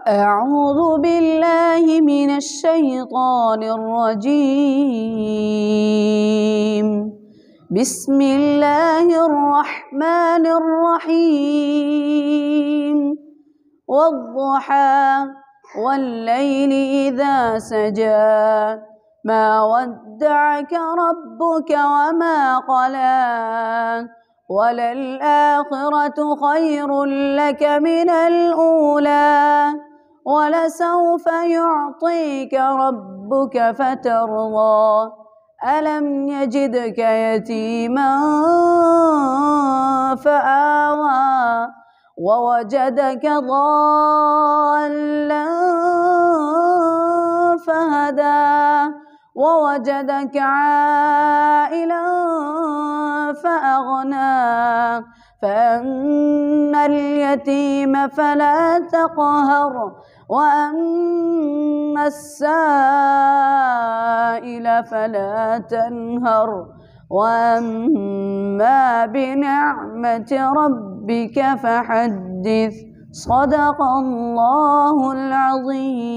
أعوذ بالله من الشيطان الرجيم. بسم الله الرحمن الرحيم. والضحى والليل إذا سجى ما ودعك ربك وما قلى وللآخرة خير لك من الأولى ولسوف يعطيك ربك فترضى ألم يجدك يتيما فآوى ووجدك ضالا فهدى ووجدك عائلا فأغنى فأما اليتيم فلا تقهر وأما السائل فلا تنهر وأما بنعمة ربك فحدث. صدق الله العظيم.